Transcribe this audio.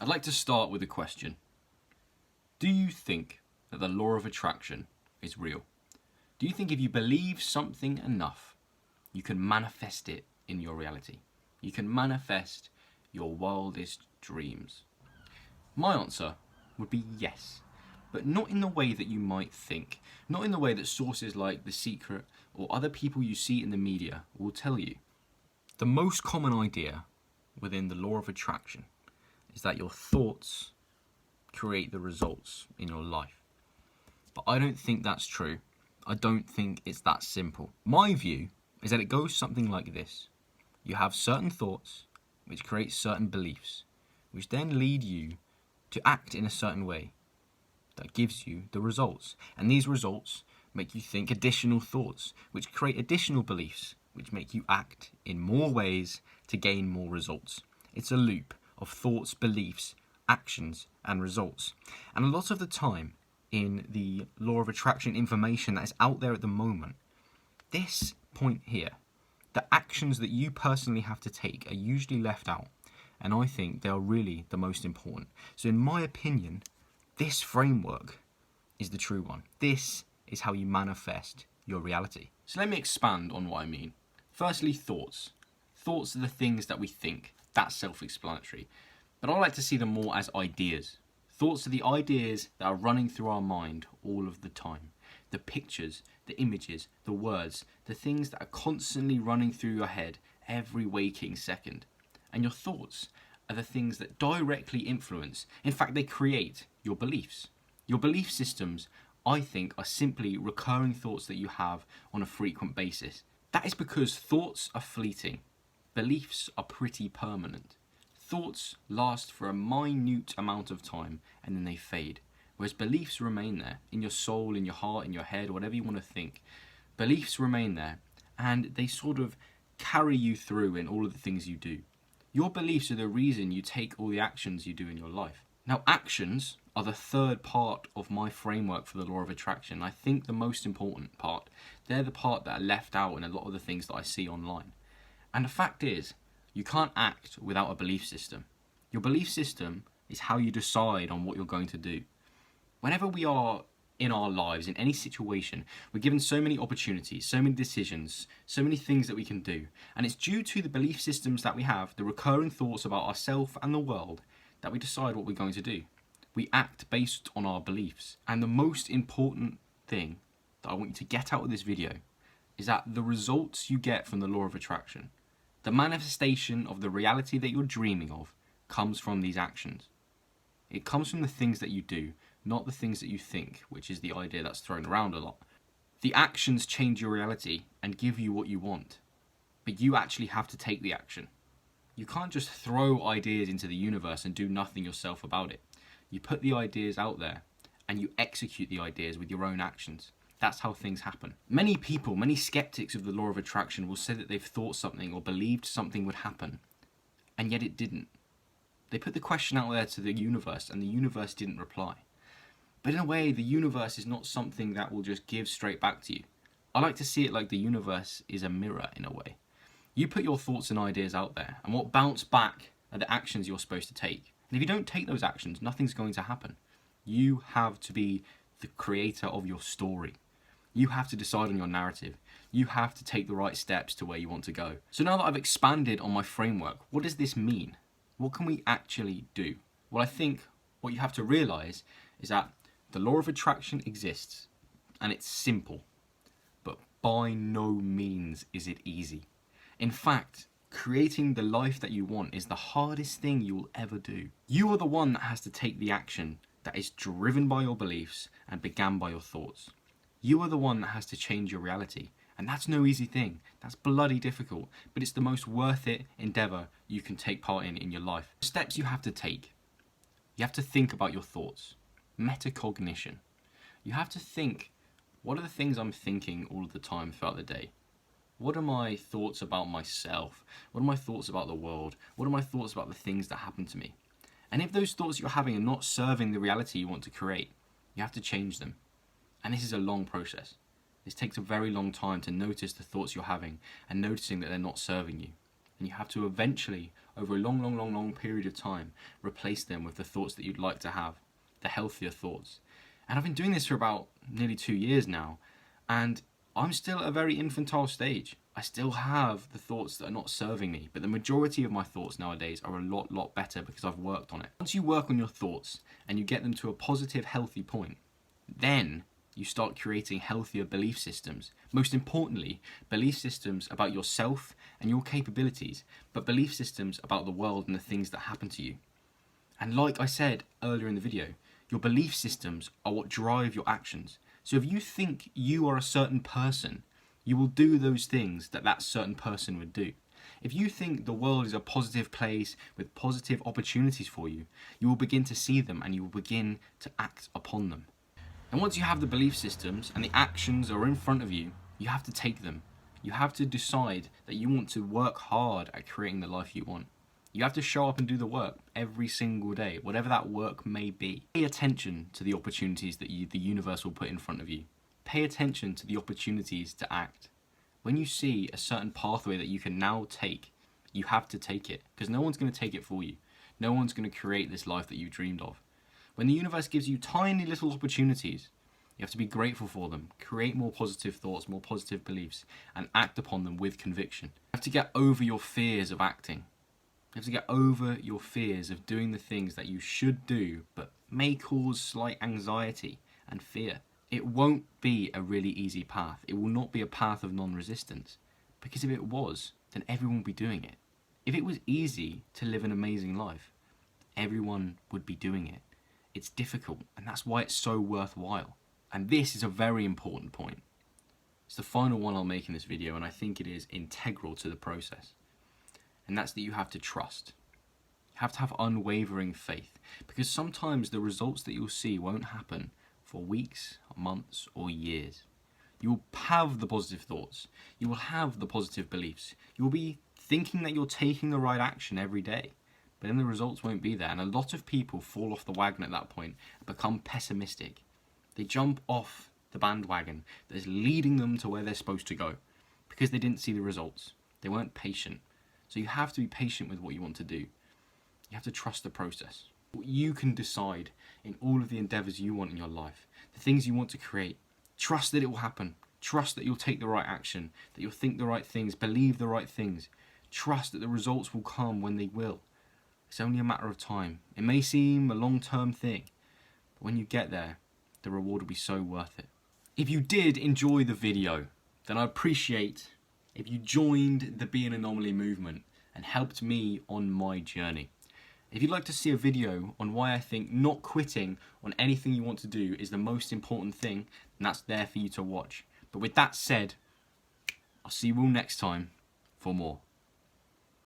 I'd like to start with a question. Do you think that the law of attraction is real? Do you think if you believe something enough, you can manifest it in your reality? You can manifest your wildest dreams? My answer would be yes, but not in the way that you might think, not in the way that sources like The Secret or other people you see in the media will tell you. The most common idea within the law of attraction is that your thoughts create the results in your life. But I don't think that's true. I don't think it's that simple. My view is that it goes something like this. You have certain thoughts which create certain beliefs, which then lead you to act in a certain way that gives you the results. And these results make you think additional thoughts, which create additional beliefs, which make you act in more ways to gain more results. It's a loop of thoughts, beliefs, actions, and results. And a lot of the time in the law of attraction information that is out there at the moment, this point here, the actions that you personally have to take are usually left out. And I think they are really the most important. So in my opinion, this framework is the true one. This is how you manifest your reality. So let me expand on what I mean. Firstly, thoughts. Thoughts are the things that we think. That's self-explanatory. But I like to see them more as ideas. Thoughts are the ideas that are running through our mind all of the time. The pictures, the images, the words, the things that are constantly running through your head every waking second. And your thoughts are the things that directly influence, in fact they create, your beliefs. Your belief systems, I think, are simply recurring thoughts that you have on a frequent basis. That is because thoughts are fleeting. Beliefs are pretty permanent. Thoughts last for a minute amount of time and then they fade, whereas beliefs remain there, in your soul, in your heart, in your head, whatever you want to think. Beliefs remain there and they sort of carry you through in all of the things you do. Your beliefs are the reason you take all the actions you do in your life. Now, actions are the third part of my framework for the law of attraction. I think the most important part. They're the part that are left out in a lot of the things that I see online. And the fact is, you can't act without a belief system. Your belief system is how you decide on what you're going to do. Whenever we are in our lives, in any situation, we're given so many opportunities, so many decisions, so many things that we can do. And it's due to the belief systems that we have, the recurring thoughts about ourselves and the world, that we decide what we're going to do. We act based on our beliefs. And the most important thing that I want you to get out of this video is that the results you get from the law of attraction, the manifestation of the reality that you're dreaming of, comes from these actions. It comes from the things that you do, not the things that you think, which is the idea that's thrown around a lot. The actions change your reality and give you what you want, but you actually have to take the action. You can't just throw ideas into the universe and do nothing yourself about it. You put the ideas out there and you execute the ideas with your own actions. That's how things happen. Many people, many skeptics of the law of attraction will say that they've thought something or believed something would happen, and yet it didn't. They put the question out there to the universe and the universe didn't reply. But in a way, the universe is not something that will just give straight back to you. I like to see it like the universe is a mirror in a way. You put your thoughts and ideas out there, and what bounce back are the actions you're supposed to take. And if you don't take those actions, nothing's going to happen. You have to be the creator of your story. You have to decide on your narrative. You have to take the right steps to where you want to go. So now that I've expanded on my framework, what does this mean? What can we actually do? Well, I think what you have to realize is that the law of attraction exists and it's simple, but by no means is it easy. In fact, creating the life that you want is the hardest thing you will ever do. You are the one that has to take the action that is driven by your beliefs and began by your thoughts. You are the one that has to change your reality. And that's no easy thing. That's bloody difficult. But it's the most worth it endeavor you can take part in your life. The steps you have to take. You have to think about your thoughts. Metacognition. You have to think, what are the things I'm thinking all of the time throughout the day? What are my thoughts about myself? What are my thoughts about the world? What are my thoughts about the things that happen to me? And if those thoughts you're having are not serving the reality you want to create, you have to change them. And this is a long process. This takes a very long time to notice the thoughts you're having and noticing that they're not serving you. And you have to eventually, over a long period of time, replace them with the thoughts that you'd like to have, the healthier thoughts. And I've been doing this for about nearly 2 years now, and I'm still at a very infantile stage. I still have the thoughts that are not serving me, but the majority of my thoughts nowadays are a lot better because I've worked on it. Once you work on your thoughts and you get them to a positive, healthy point, then you start creating healthier belief systems. Most importantly, belief systems about yourself and your capabilities, but belief systems about the world and the things that happen to you. And like I said earlier in the video, your belief systems are what drive your actions. So if you think you are a certain person, you will do those things that that certain person would do. If you think the world is a positive place with positive opportunities for you, you will begin to see them and you will begin to act upon them. And once you have the belief systems and the actions are in front of you, you have to take them. You have to decide that you want to work hard at creating the life you want. You have to show up and do the work every single day, whatever that work may be. Pay attention to the opportunities that the universe will put in front of you. Pay attention to the opportunities to act. When you see a certain pathway that you can now take, you have to take it, because no one's going to take it for you. No one's going to create this life that you dreamed of. When the universe gives you tiny little opportunities, you have to be grateful for them, create more positive thoughts, more positive beliefs, and act upon them with conviction. You have to get over your fears of acting. You have to get over your fears of doing the things that you should do, but may cause slight anxiety and fear. It won't be a really easy path. It will not be a path of non-resistance, because if it was, then everyone would be doing it. If it was easy to live an amazing life, everyone would be doing it. It's difficult, and that's why it's so worthwhile. And this is a very important point. It's the final one I'll make in this video, and I think it is integral to the process. And that's that you have to trust. You have to have unwavering faith, because sometimes the results that you'll see won't happen for weeks, months, or years. You will have the positive thoughts. You will have the positive beliefs. You will be thinking that you're taking the right action every day, but then the results won't be there. And a lot of people fall off the wagon at that point and become pessimistic. They jump off the bandwagon that is leading them to where they're supposed to go because they didn't see the results. They weren't patient. So you have to be patient with what you want to do. You have to trust the process. You can decide in all of the endeavors you want in your life, the things you want to create. Trust that it will happen. Trust that you'll take the right action, that you'll think the right things, believe the right things. Trust that the results will come when they will. It's only a matter of time. It may seem a long-term thing, but when you get there, the reward will be so worth it. If you did enjoy the video, then I appreciate if you joined the Be an Anomaly movement and helped me on my journey. If you'd like to see a video on why I think not quitting on anything you want to do is the most important thing, then that's there for you to watch. But with that said, I'll see you all next time for more.